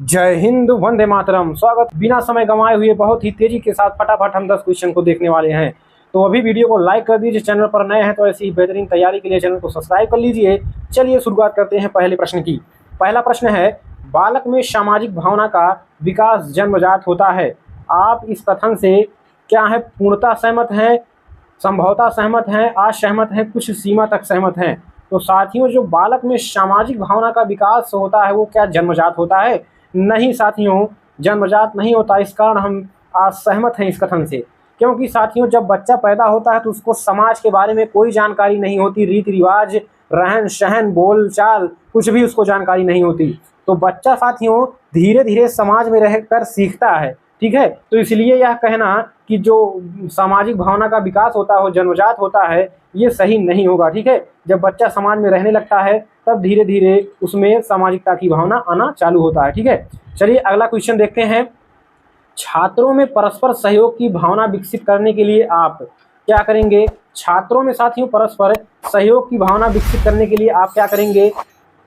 जय हिंद, वंदे मातरम। स्वागत। बिना समय गंवाए हुए बहुत ही तेजी के साथ फटाफट हम 10 क्वेश्चन को देखने वाले हैं। तो अभी वीडियो को लाइक कर दीजिए, चैनल पर नए हैं तो ऐसी ही बेहतरीन तैयारी के लिए चैनल को सब्सक्राइब कर लीजिए। चलिए शुरुआत करते हैं पहले प्रश्न की। पहला प्रश्न है, बालक में सामाजिक भावना का विकास जन्मजात होता है। आप इस कथन से क्या है, पूर्णतः सहमत हैं, संभवतः सहमत हैं, असहमत हैं, कुछ सीमा तक सहमत हैं? तो साथियों, जो बालक में सामाजिक भावना का विकास होता है वो क्या जन्मजात होता है? नहीं साथियों, जन्मजात नहीं होता। इस कारण हम असहमत हैं इस कथन से, क्योंकि साथियों जब बच्चा पैदा होता है तो उसको समाज के बारे में कोई जानकारी नहीं होती, रीति रिवाज, रहन सहन, बोल चाल, कुछ भी उसको जानकारी नहीं होती। तो बच्चा साथियों धीरे धीरे समाज में रहकर सीखता है, ठीक है। तो इसलिए यह कहना कि जो सामाजिक भावना का विकास होता है वो जन्मजात होता है, ये सही नहीं होगा, ठीक है। जब बच्चा समाज में रहने लगता है तब धीरे धीरे उसमें सामाजिकता की भावना आना चालू होता है, ठीक है। चलिए अगला क्वेश्चन देखते हैं। छात्रों में परस्पर सहयोग की भावना विकसित करने के लिए आप क्या करेंगे? छात्रों में साथियों परस्पर सहयोग की भावना विकसित करने के लिए आप क्या करेंगे?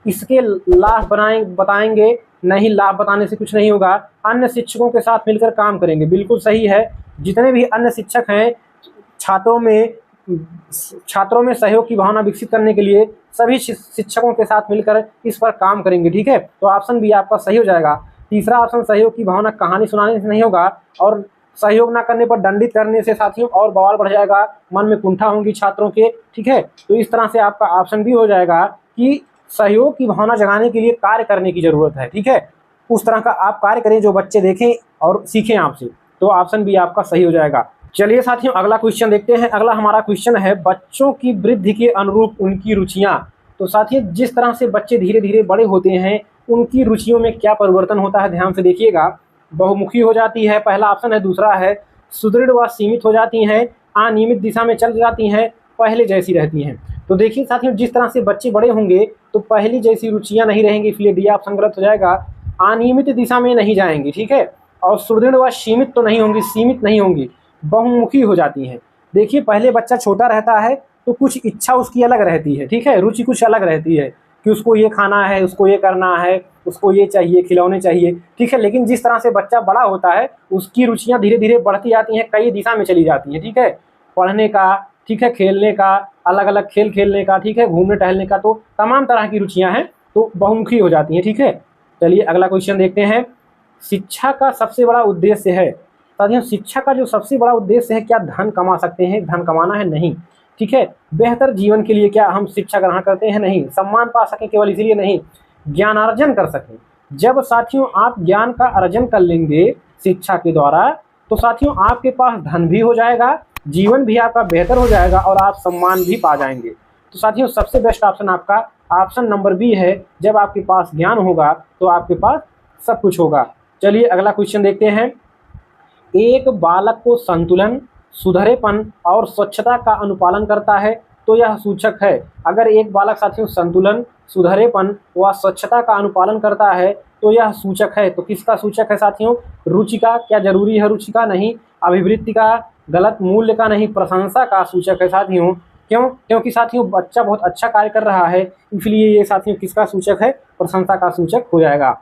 इसके लाभ बताएंगे? नहीं, लाभ बताने से कुछ नहीं होगा। अन्य शिक्षकों के साथ मिलकर काम करेंगे, बिल्कुल सही है। जितने भी अन्य शिक्षक हैं, छात्रों में सहयोग की भावना विकसित करने के लिए सभी शिक्षकों के साथ मिलकर इस पर काम करेंगे, ठीक है। तो ऑप्शन बी आपका सही हो जाएगा। तीसरा ऑप्शन, सहयोग की भावना कहानी सुनाने से नहीं होगा, और सहयोग ना करने पर दंडित करने से साथियों और बवाल बढ़ जाएगा, मन में कुंठा होंगी छात्रों के, ठीक है। तो इस तरह से आपका ऑप्शन भी हो जाएगा कि सहयोग की भावना जगाने के लिए कार्य करने की जरूरत है, ठीक है। उस तरह का आप कार्य करें जो बच्चे देखें और सीखें आपसे। तो ऑप्शन बी आपका सही हो जाएगा। चलिए साथियों अगला क्वेश्चन देखते हैं। अगला हमारा क्वेश्चन है, बच्चों की वृद्धि के अनुरूप उनकी रुचियां। तो साथियों जिस तरह से बच्चे धीरे धीरे बड़े होते हैं उनकी रुचियों में क्या परिवर्तन होता है, ध्यान से देखिएगा। बहुमुखी हो जाती है, पहला ऑप्शन है। दूसरा है, सुदृढ़ व सीमित हो जाती हैं, अनियमित दिशा में चल जाती हैं, पहले जैसी रहती हैं। तो देखिए साथियों, जिस तरह से बच्चे बड़े होंगे तो पहली जैसी रुचियां नहीं रहेंगी, इसलिए डी ऑप्शन गलत हो जाएगा। अनियमित दिशा में नहीं जाएंगी, ठीक है। और सुदृढ़ व सीमित तो नहीं होंगी, सीमित नहीं होंगी, बहुमुखी हो जाती हैं। देखिए पहले बच्चा छोटा रहता है तो कुछ इच्छा उसकी अलग रहती है, ठीक है, रुचि कुछ अलग रहती है कि उसको ये खाना है, उसको ये करना है, उसको ये चाहिए, खिलौने चाहिए, ठीक है। लेकिन जिस तरह से बच्चा बड़ा होता है उसकी रुचियां धीरे धीरे बढ़ती जाती हैं, कई दिशा में चली जाती हैं, ठीक है। पढ़ने का, ठीक है, खेलने का, अलग अलग खेल खेलने का, ठीक है, घूमने टहलने का, तो तमाम तरह की रुचियां हैं तो बहुमुखी हो जाती हैं, ठीक है। चलिए अगला क्वेश्चन देखते हैं। शिक्षा का सबसे बड़ा उद्देश्य है, साथियों शिक्षा का जो सबसे बड़ा उद्देश्य है, क्या धन कमा सकते हैं, धन कमाना है? नहीं, ठीक है। बेहतर जीवन के लिए क्या हम शिक्षा ग्रहण करते हैं? नहीं। सम्मान पा सकें केवल इसीलिए? नहीं। ज्ञानार्जन कर सकें। जब साथियों आप ज्ञान का अर्जन कर लेंगे शिक्षा के द्वारा तो साथियों आपके पास धन भी हो जाएगा, जीवन भी आपका बेहतर हो जाएगा और आप सम्मान भी पा जाएंगे। तो साथियों सबसे बेस्ट ऑप्शन आपका ऑप्शन नंबर बी है। जब आपके पास ज्ञान होगा तो आपके पास सब कुछ होगा। चलिए अगला क्वेश्चन देखते हैं। एक बालक को संतुलन, सुधरेपन और स्वच्छता का अनुपालन करता है तो यह सूचक है। अगर एक बालक साथियों संतुलन, सुधरेपन व स्वच्छता का अनुपालन करता है तो यह सूचक है। तो किसका सूचक है साथियों? रुचि का। क्या जरूरी है रुचि का? नहीं। अभिवृत्ति का? गलत। मूल्य का? नहीं। प्रशंसा का सूचक है साथियों। क्यों? क्योंकि साथियों बच्चा बहुत अच्छा कार्य कर रहा है, इसलिए ये साथियों किसका सूचक है? प्रशंसा का सूचक हो जाएगा।